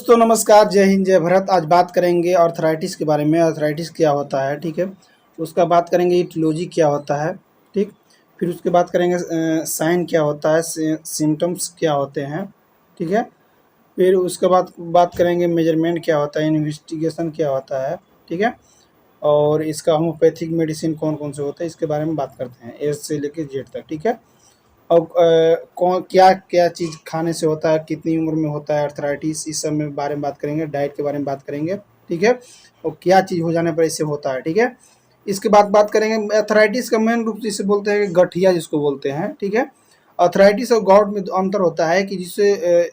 दोस्तों नमस्कार, जय हिंद, जय भारत। आज बात करेंगे आर्थराइटिस के बारे में। आर्थराइटिस क्या होता है, ठीक है। उसका बात करेंगे इटियोलॉजी क्या होता है, ठीक। फिर उसके बात करेंगे साइन क्या होता है, सिम्टम्स क्या होते हैं, ठीक है। फिर उसके बाद बात करेंगे मेजरमेंट क्या होता है, इन्वेस्टिगेशन क्या होता है, ठीक है। और इसका होम्योपैथिक मेडिसिन कौन कौन से होते हैं, इसके बारे में बात करते हैं, एस से लेकर जेड तक, ठीक है। और कौन क्या क्या चीज़ खाने से होता है, कितनी उम्र में होता है अर्थराइटिस, इस सब में बारे में बात करेंगे। डाइट के बारे में बात करेंगे, ठीक है। और क्या चीज़ हो जाने पर इससे होता है, ठीक है। इसके बाद बात करेंगे अर्थराइटिस का मेन रूप जिसे बोलते हैं गठिया, जिसको बोलते हैं, ठीक है। अर्थराइटिस और गॉट में अंतर होता है कि जिससे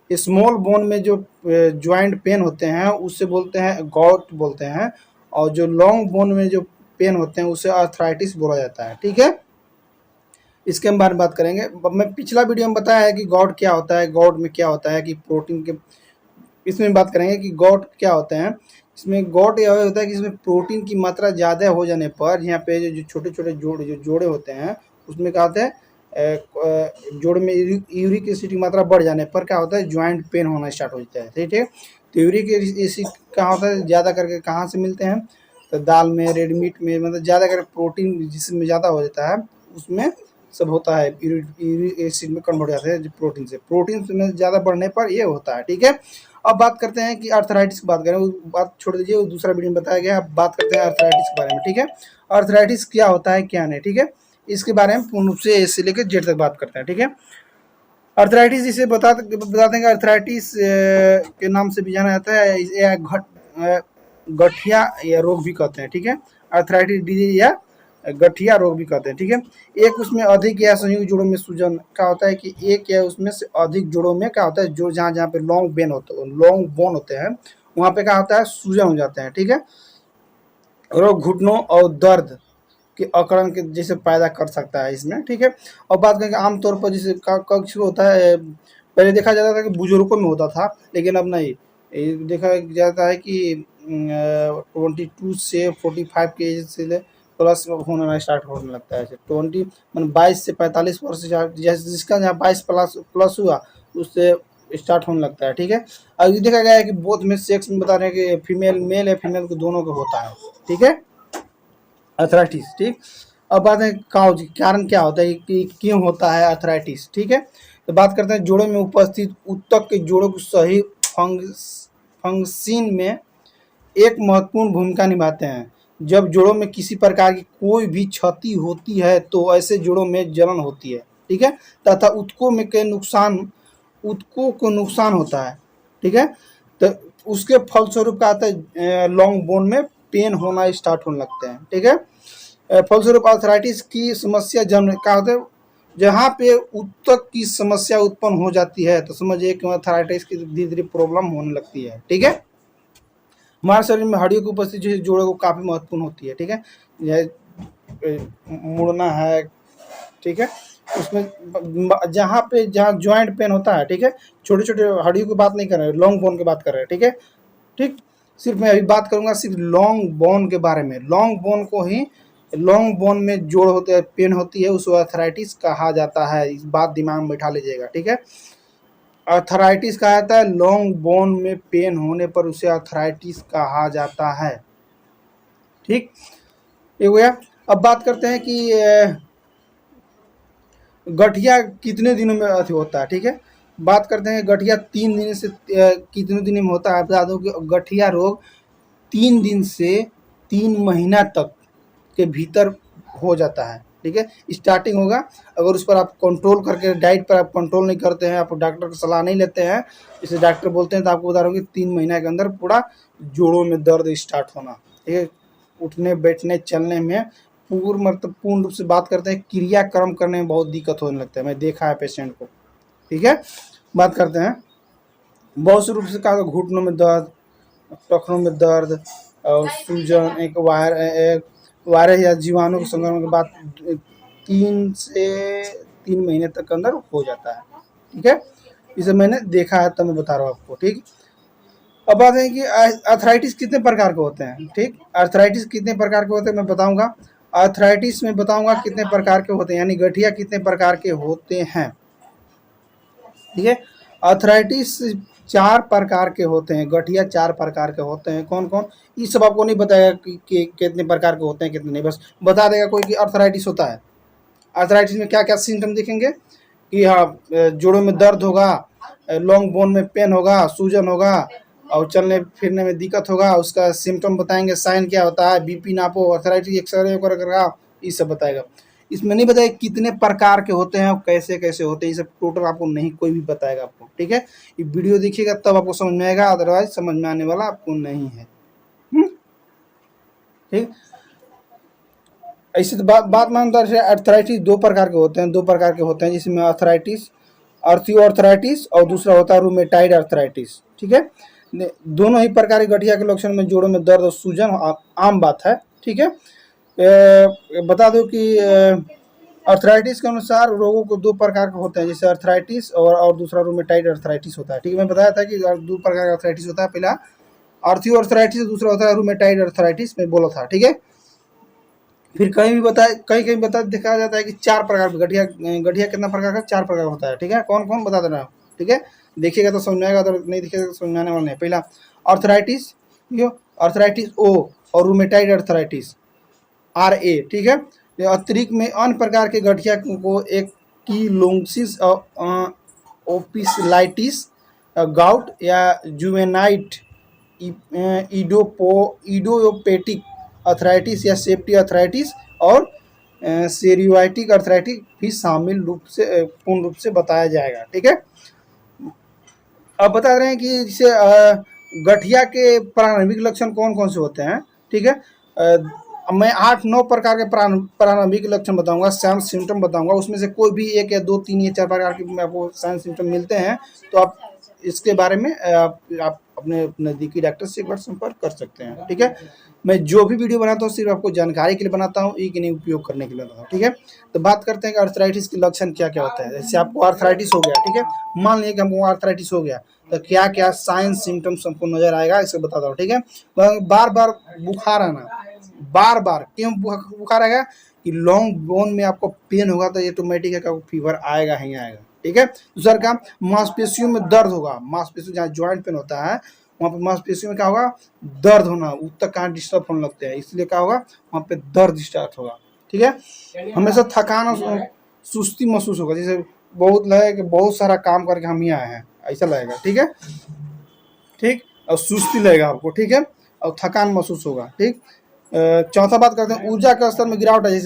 स्मॉल बोन में जो ज्वाइंट पेन होते हैं उससे बोलते हैं गॉट बोलते हैं, और जो लॉन्ग बोन में जो पेन होते हैं उसे अर्थराइटिस बोला जाता है, ठीक है। इसके हम बारे में बात करेंगे। मैं पिछला वीडियो में बताया है कि गॉट क्या होता है, गॉट में क्या होता है कि प्रोटीन के, इसमें बात करेंगे कि गॉट क्या होते हैं। इसमें गॉट यह होता है कि इसमें प्रोटीन की मात्रा ज़्यादा हो जाने पर यहाँ पे जो छोटे छोटे जोड़े होते हैं उसमें क्या होता है, जोड़ में यूरिक एसिड की मात्रा बढ़ जाने पर क्या होता है, ज्वाइंट पेन होना स्टार्ट हो जाता है, ठीक है। तो यूरिक एसिड कहाँ होता है, ज़्यादा करके कहाँ से मिलते हैं, तो दाल में, रेड मीट में, मतलब ज़्यादा करके प्रोटीन जिसमें ज़्यादा हो जाता है उसमें सब होता है, यूरिक एसिड में कन्वर्ट हो जाते हैं प्रोटीन में ज़्यादा बढ़ने पर ये होता है, ठीक है। अब बात करते हैं कि अर्थराइटिस की बात करें, उस बात छोड़ दीजिए, वो दूसरा वीडियो में बताया गया है। अब बात करते हैं अर्थराइटिस के बारे में, ठीक है। अर्थराइटिस क्या होता है क्या नहीं, ठीक है। इसके बारे में पूर्ण रूप से ए से लेकर जेड तक बात करते हैं, ठीक है। अर्थराइटिस इसे बता देंगे, अर्थराइटिस के नाम से भी जाना जाता है, या गठिया या रोग भी कहते हैं, ठीक है। अर्थराइटिस डिजीज या गठिया रोग भी कहते हैं, ठीक है। एक उसमें अधिक या संयुक्त जोड़ों में सूजन क्या होता है कि एक या उसमें से अधिक जोड़ों में क्या होता है, जो जहाँ जहाँ पे लॉन्ग बोन होते हैं वहाँ पे क्या होता है, सूजन हो जाते हैं, ठीक है। रोग घुटनों और दर्द के अकड़न के जैसे पैदा कर सकता है इसमें, ठीक है। और बात करेंगे आमतौर पर जैसे कब शुरू होता है, पहले देखा जाता था कि बुजुर्गों में होता था, लेकिन अब नहीं। ये देखा जाता है कि 22 से 45 के एज से प्लस होना स्टार्ट होने लगता है। 20 मतलब 22 से 45 वर्ष जैसे जिसका जहाँ 22 प्लस प्लस हुआ उससे स्टार्ट होने लगता है, ठीक है। अब ये देखा गया है कि बोथ में सेक्स में बता रहे हैं कि फीमेल मेल या फीमेल को दोनों को होता है, ठीक है, अर्थराइटिस, ठीक। अब बात है काउज कारण क्या होता है कि क्यों होता है अर्थराइटिस, ठीक है। तो बात करते हैं जोड़ों में उपस्थित उत्तक के जोड़ों को सही फंक्शन में एक महत्वपूर्ण भूमिका निभाते हैं। जब जोड़ों में किसी प्रकार की कोई भी क्षति होती है तो ऐसे जोड़ों में जलन होती है, ठीक है, तथा उत्कों को नुकसान होता है, ठीक है। तो उसके फलस्वरूप क्या होता है, लॉन्ग बोन में पेन होना स्टार्ट होने लगते हैं, ठीक है। फलस्वरूप आर्थराइटिस की समस्या जन्म क्या होता है, जहाँ पे उत्तक की समस्या उत्पन्न हो जाती है तो समझिए कि आर्थराइटिस की धीरे धीरे प्रॉब्लम होने लगती है, ठीक है। हमारे शरीर में हड्डियों की उपस्थिति जो जोड़ों को काफ़ी महत्वपूर्ण होती है, ठीक है। यह मुड़ना है, ठीक है, उसमें जहाँ ज्वाइंट पेन होता है, ठीक है, छोटे छोटे हड्डियों की बात नहीं कर रहे हैं, लॉन्ग बोन की बात कर रहे हैं, ठीक है, ठीक। सिर्फ मैं अभी बात करूंगा सिर्फ लॉन्ग बोन के बारे में। लॉन्ग बोन को ही, लॉन्ग बोन में जोड़ होते हैं, पेन होती है, उसको अर्थराइटिस कहा जाता है। इस बात दिमाग में बैठा लीजिएगा, ठीक है। अर्थराइटिस कहा जाता है, लॉन्ग बोन में पेन होने पर उसे अर्थराइटिस कहा जाता है, ठीक। ये हो गया। अब बात करते हैं कि गठिया कितने दिनों में अति होता है, ठीक है। बात करते हैं गठिया 3 दिन से कितने दिन में होता है। बता दो कि गठिया रोग 3 दिन से 3 महीना तक के भीतर हो जाता है, ठीक है। स्टार्टिंग होगा, अगर उस पर आप कंट्रोल करके, डाइट पर आप कंट्रोल नहीं करते हैं, आप डॉक्टर की सलाह नहीं लेते हैं, जैसे डॉक्टर बोलते हैं तो आपको बता रहा हूँ कि 3 महीना के अंदर पूरा जोड़ों में दर्द स्टार्ट होना, ठीक है। उठने बैठने चलने में पूर्ण रूप से बात करते हैं, क्रियाक्रम करने में बहुत दिक्कत होने लगता है, मैं देखा है पेशेंट को, ठीक है। बात करते हैं बहुत से रूप से कहा, घुटनों में दर्द, टखनों में दर्द और सूजन, एक वायरस या जीवाणु के संक्रमण के बाद 3 से 3 महीने तक के अंदर हो जाता है, ठीक है। इसे मैंने देखा है तो मैं बता रहा हूँ आपको, ठीक। अब बात है कि आर्थराइटिस कितने प्रकार के होते हैं, ठीक। आर्थराइटिस कितने प्रकार के होते हैं मैं बताऊंगा। आर्थराइटिस में बताऊंगा कितने प्रकार के होते हैं, यानी गठिया कितने प्रकार के होते हैं, ठीक है। आर्थराइटिस 4 प्रकार के होते हैं, गठिया 4 प्रकार के होते हैं। कौन-कौन? ये सब आपको नहीं बताएगा कि कितने प्रकार के होते हैं, कितने नहीं, बस बता देगा कोई कि अर्थराइटिस होता है। अर्थराइटिस में क्या-क्या सिम्पटम दिखेंगे कि हाँ, जोड़ों में दर्द होगा, लॉन्ग बोन में पेन होगा, सूजन होगा और चलने-फिरने में दिक्कत होगा। उसका सिम्पटम बताएँगे, साइन क्या होता है, बीपी नापो, अर्थराइटिस एक्स-रे वगैरह ये सब बताएगा। इसमें नहीं बताएगा कितने प्रकार के होते हैं और कैसे-कैसे होते हैं, ये सब टोटल आपको नहीं कोई भी बताएगा आपको, ठीक है? ये वीडियो देखिएगा तब आपको समझ में आएगा, अदरवाइज़ समझ में आने वाला आपको नहीं है। ठीक? ऐसे तो बात मानता है, अर्थराइटिस 2 प्रकार के होते हैं, 2 प्रकार के होते हैं, जिसमें अर्थराइटिस, आर्थियो-अर्थराइटिस और दूसरा होता है रूमेटाइड अर्थराइटिस, ठीक है? दोनों ही प्रकार की गठिया के लक्षण में जोड़ों में दर्द और सूजन आम बात है, ठीक है? बता दूं कि अर्थराइटिस के अनुसार रोगों को 2 प्रकार के होते हैं, जैसे अर्थराइटिस और दूसरा रूमेटाइड अर्थराइटिस होता है, ठीक है? मैं बताया था कि 2 प्रकार का अर्थराइटिस होता है, पहला आर्थियो अर्थराइटिस, दूसरा होता है रूमेटाइड अर्थराइटिस, मैं बोला था, ठीक है? फिर कहीं बता देखा जाता है कि 4 प्रकार की गठिया कितना प्रकार का? 4 प्रकार होता है, ठीक है? कौन-कौन बता देना, ठीक है? देखिएगा तो समझ में आएगा, अगर नहीं दिखेगा तो समझ में आने वाला नहीं। पहला अर्थराइटिस, अर्थराइटिस ओ और रूमेटाइड अर्थराइटिस RA, ठीक है? अतिरिक्त में अन्य प्रकार के गठिया को एकिलोसिस ओपिसलाइटिस, गाउट या जुवेनाइट इडियोपैथिक अर्थराइटिस या सेप्टिक अर्थराइटिस और सेरियोटिक अर्थराइटिस भी शामिल पूर्ण रूप से बताया जाएगा, ठीक है? अब बता रहे हैं कि जैसे गठिया के प्रारंभिक लक्षण कौन-कौन से होते हैं, ठीक है? मैं 8-9 प्रकार के प्रारंभिक लक्षण बताऊंगा, साइन सिम्टम बताऊंगा, उसमें से कोई भी 1 या 2, 3 या 4 प्रकार के आपको साइन सिम्टम मिलते हैं, तो आप इसके बारे में आप अपने नज़दीकी डॉक्टर से एक बार संपर्क कर सकते हैं, ठीक है? मैं जो भी वीडियो बनाता हूँ सिर्फ आपको जानकारी के लिए बनाता हूँ, ये कि नहीं उपयोग करने के लिए बनाता हूँ, ठीक है? तो बात करते हैं कि अर्थराइटिस के लक्षण क्या-क्या होता है। जैसे आपको अर्थराइटिस हो गया, ठीक है? मान लीजिए कि हमको अर्थराइटिस हो गया, तो क्या-क्या साइन सिम्टम्स हमको नजर आएगा, इसे बताता हूँ, ठीक है? बार-बार बुखार आना, बार-बार क्यों बुखार आएगा कि लॉन्ग बोन में आपको पेन होगा तो ऑटोमेटिक है कि आपको फीवर आएगा ही आएगा, ठीक है? दूसरा काम, मांसपेशियों में दर्द होगा, मांसपेशियों जहाँ जॉइंट पेन होता है वहाँ पे मांसपेशियों में क्या होगा? दर्द होना, ऊतक कहाँ डिस्टर्ब होने लगते हैं, इसलिए क्या होगा? वहाँ पे दर्द स्टार्ट होगा, ठीक है? हमेशा थकान और सुस्ती महसूस होगा, जैसे बहुत लगेगा कि बहुत सारा काम करके हम ही आए हैं, ऐसा लगेगा, ठीक है? ठीक, और सुस्ती लगेगा आपको, ठीक है? और थकान महसूस होगा, ठीक? चौथा बात करते हैं, ऊर्जा के स्तर में गिरावट है,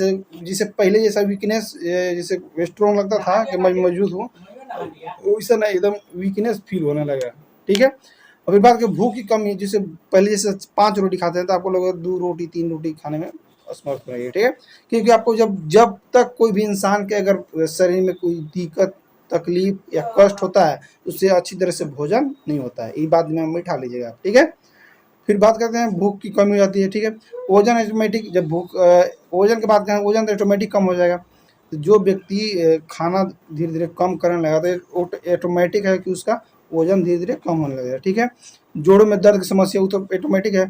जैसे पहले जैसा वीकनेस, जैसे स्ट्रॉन्ग लगता था कि मैं मौजूद हूँ, वैसा नहीं, एकदम वीकनेस फील होने लगा, ठीक है? और फिर बात करें भूख की कमी, जैसे पहले जैसे 5 रोटी खाते हैं तो आपको लगेगा 2 रोटी 3 रोटी खाने में असमर्थ रहेंगे, ठीक है? क्योंकि आपको जब तक कोई भी इंसान के अगर शरीर में कोई दिक्कत, तकलीफ या कष्ट होता है, उससे अच्छी तरह से भोजन नहीं होता है, ये बात में बिठा लीजिएगा, ठीक है? फिर बात करते हैं भूख की कमी हो जाती है, ठीक है? वजन ऑटोमेटिक, जब वजन की बात करें, वजन तो ऑटोमेटिक कम हो जाएगा। तो जो व्यक्ति खाना धीरे-धीरे कम करने लगा तो ऑटोमेटिक है कि उसका वजन धीरे-धीरे कम होने लगेगा, ठीक है? जोड़ों में दर्द की समस्या वो तो ऑटोमेटिक है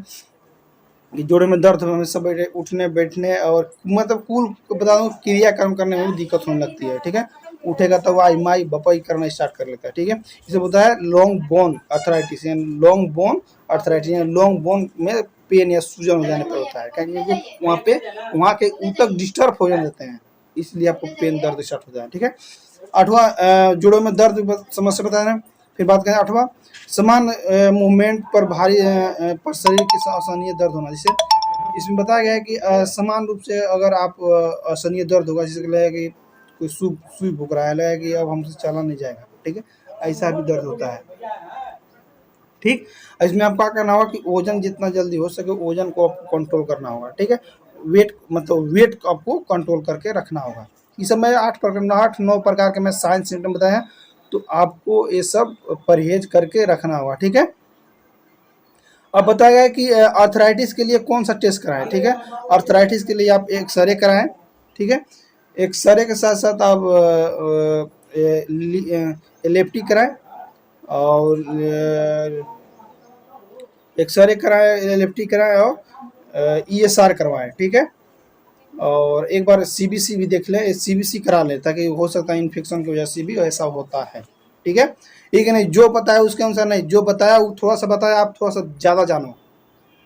कि जोड़ों में दर्द हमेशा उठने बैठने और मतलब कुल बता दूँ क्रियाक्रम करने में भी दिक्कत होने लगती है, ठीक है? उठेगा तो वाई माई बपाई करना स्टार्ट कर लेता है, ठीक है? इसे बोलता है लॉन्ग बोन अर्थराइटिस, यानी लॉन्ग बोन अर्थराइटिस, यानी लॉन्ग बोन में पेन या सूजन हो जाने पर होता है, क्योंकि वहाँ के ऊतक डिस्टर्ब हो जाते हैं, इसलिए आपको पेन दर्द स्टार्ट होता है, ठीक है? 8वां, जोड़ों में दर्द समस्या बता रहे हैं। फिर बात करें 8वां, समान मूवमेंट पर भारी पर शरीर की असहनीय दर्द होना, जैसे इसमें बताया गया है कि समान रूप से अगर आप असहनीय दर्द होगा, जैसे लगेगा कि कोई सुई भूक रहा है, लगेगा कि अब हमसे चला नहीं जाएगा, ठीक है? ऐसा भी दर्द होता है, ठीक? इसमें आपको क्या करना होगा कि वजन जितना जल्दी हो सके वजन को आपको कंट्रोल करना होगा, ठीक है? वेट आपको कंट्रोल करके रखना होगा। ये सब मैं 8-9 प्रकार के मैं साइन सिम्टम बताए हैं, तो आपको ये सब परहेज करके रखना होगा, ठीक है? अब बताया गया है कि आर्थराइटिस के लिए कौन सा टेस्ट कराएं, ठीक है? आर्थराइटिस के लिए आप एक्सरे कराएं, ठीक है? एक्सरे के साथ साथ आप एलिप्टी कराएं और एक्सरे कराएं, एलिप्टी कराएं और ESR करवाएं, ठीक है? और एक बार CBC भी देख लें, CBC करा लें, ताकि हो सकता है इन्फेक्शन की वजह से भी ऐसा होता है, ठीक है। ठीक है, नहीं जो बताया उसके अनुसार नहीं, जो बताया वो थोड़ा सा बताया, आप थोड़ा सा ज़्यादा जानो,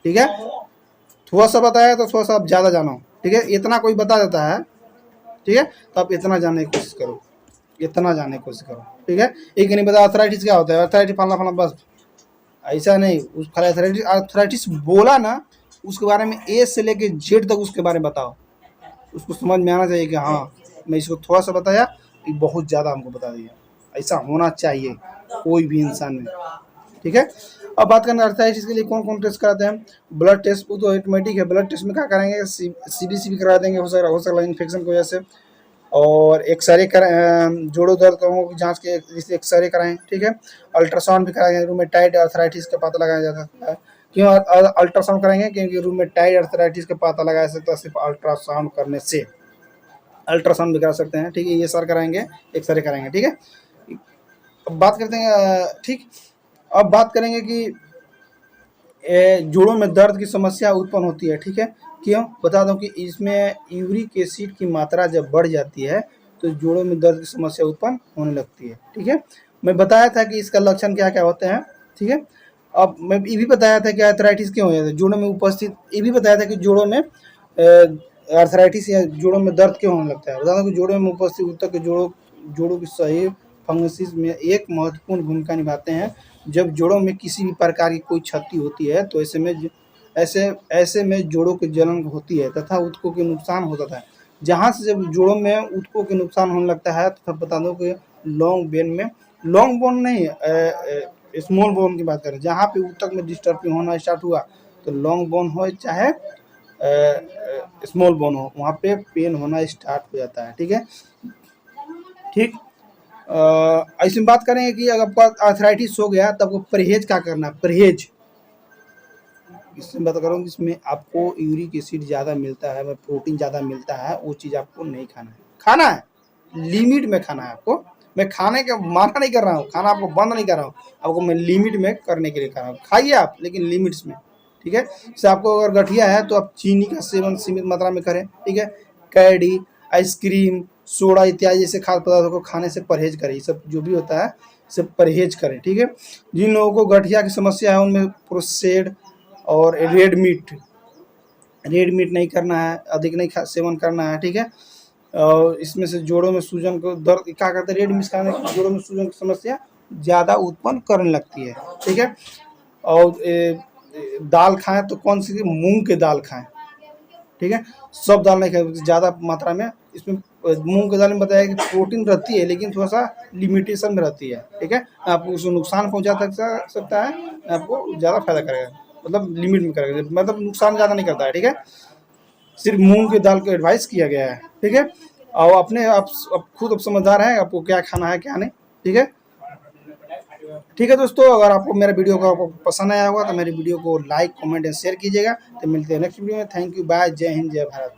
ठीक है। थोड़ा सा बताया तो थोड़ा सा आप ज़्यादा जानो, ठीक है। इतना कोई बता देता है, ठीक है, तो आप इतना जानने की कोशिश करो, इतना जानने की कोशिश करो, ठीक है। एक नहीं पता अर्थराइटिस क्या होता है, अर्थराइटिस फलाना फलाना, बस ऐसा नहीं। उस खाली अर्थराइटिस अर्थराइटिस बोला ना, उसके बारे में ए से लेके जेड तक उसके बारे में बताओ, उसको समझ में आना चाहिए कि हाँ मैं इसको थोड़ा सा बताया, ये बहुत ज़्यादा हमको बता दिया। ऐसा होना चाहिए कोई भी इंसान में, ठीक है। अब बात करें अर्थराइटिस के लिए कौन कौन टेस्ट कराते हैं। ब्लड टेस्ट वो तो ऑटोमेटिक है, ब्लड टेस्ट में क्या करेंगे, CBC भी करा देंगे, हो सकता है इन्फेक्शन की वजह से। और एक्सरे कर जोड़ों दर्द की जांच के जैसे एक्सरे कराएं, ठीक है। अल्ट्रासाउंड भी कराएंगे, रूमेटाइड अर्थराइटिस का पता लगाया जा सकता है। क्यों अल्ट्रासाउंड कराएंगे, क्योंकि रूमेटाइड अर्थराइटिस का पता लगाया जा सकता है सिर्फ अल्ट्रासाउंड करने से। अल्ट्रासाउंड भी करा सकते हैं, ठीक है, ये सारे कराएंगे, एक्सरे कराएंगे, ठीक है। अब बात करते हैं ठीक, अब बात करेंगे कि जोड़ों में दर्द की समस्या उत्पन्न होती है, ठीक है। क्यों, बता दूं कि इसमें यूरिक एसिड की मात्रा जब बढ़ जाती है तो जोड़ों में दर्द की समस्या उत्पन्न होने लगती है, ठीक है। मैं बताया था कि इसका लक्षण क्या क्या होते हैं, ठीक है। अब मैं ये भी बताया था कि आर्थराइटिस क्यों हो जाता है जोड़ों में उपस्थित, ये भी बताया था कि जोड़ों में आर्थराइटिस या जोड़ों में दर्द क्यों होने लगता है। बता दूं कि जोड़ों में उपस्थित ऊतक के जोड़ों की सही फंगसिस में एक महत्वपूर्ण भूमिका निभाते हैं। जब जोड़ों में किसी भी प्रकार की कोई क्षति होती है तो ऐसे में जोड़ों की जलन होती है तथा ऊतकों के नुकसान होता है। जहाँ से जब जोड़ों में ऊतकों के नुकसान होने लगता है तो तब बता दो कि लॉन्ग बोन में, लॉन्ग बोन नहीं, स्मॉल बोन की बात करें, जहाँ पे ऊतक में डिस्टर्बिंग होना स्टार्ट हुआ तो लॉन्ग बोन हो चाहे स्मॉल बोन हो, वहाँ पे पेन होना स्टार्ट हो जाता है, ठीक है। ठीक, ऐसे में बात करेंगे कि अगर आपका आर्थराइटिस हो गया तो आपको परहेज क्या करना है, परहेज इसमें बात करूँ, इसमें आपको यूरिक एसिड ज़्यादा मिलता है, प्रोटीन ज़्यादा मिलता है, वो चीज़ आपको नहीं खाना है, खाना है लिमिट में खाना है आपको। मैं खाने का माना नहीं कर रहा हूँ, खाना आपको बंद नहीं कर रहा हूँ, आपको मैं लिमिट में करने के लिए कर रहा हूँ, खाइए आप लेकिन लिमिट्स में, ठीक है। जैसे आपको अगर गठिया है तो आप चीनी का सेवन सीमित मात्रा में करें, ठीक है। कैडी, आइसक्रीम, सोडा इत्यादि जैसे खाद्य पदार्थों को खाने से परहेज करें, ये सब जो भी होता है सब परहेज करें, ठीक है। जिन लोगों को गठिया की समस्या है उनमें प्रोसेस्ड और रेड मीट नहीं करना है, अधिक नहीं सेवन करना है, ठीक है। और इसमें से जोड़ों में सूजन को दर्द क्या करते हैं, रेड मीट खाने से जोड़ों में सूजन की समस्या ज़्यादा उत्पन्न करने लगती है, ठीक है। और दाल खाएं तो कौन सी, मूंग की दाल खाएं, ठीक है। सब दाल नहीं खाएं ज़्यादा मात्रा में, इसमें मूंग की दाल में बताया कि प्रोटीन रहती है लेकिन थोड़ा सा लिमिटेशन में रहती है, ठीक है। आपको उसको नुकसान पहुंचा सकता है, आपको ज़्यादा फायदा करेगा, मतलब लिमिट में करेगा, मतलब नुकसान ज़्यादा नहीं करता है, ठीक है। सिर्फ मूंग की दाल को एडवाइस किया गया है, ठीक है। और अपने आप खुद अब समझदार हैं आपको क्या खाना है क्या नहीं, ठीक है। ठीक है दोस्तों, अगर आपको मेरा वीडियो को आपको पसंद आया होगा तो मेरी वीडियो को लाइक कमेंट एंड शेयर कीजिएगा। तो मिलते हैं नेक्स्ट वीडियो में। थैंक यू, बाय, जय हिंद, जय भारत।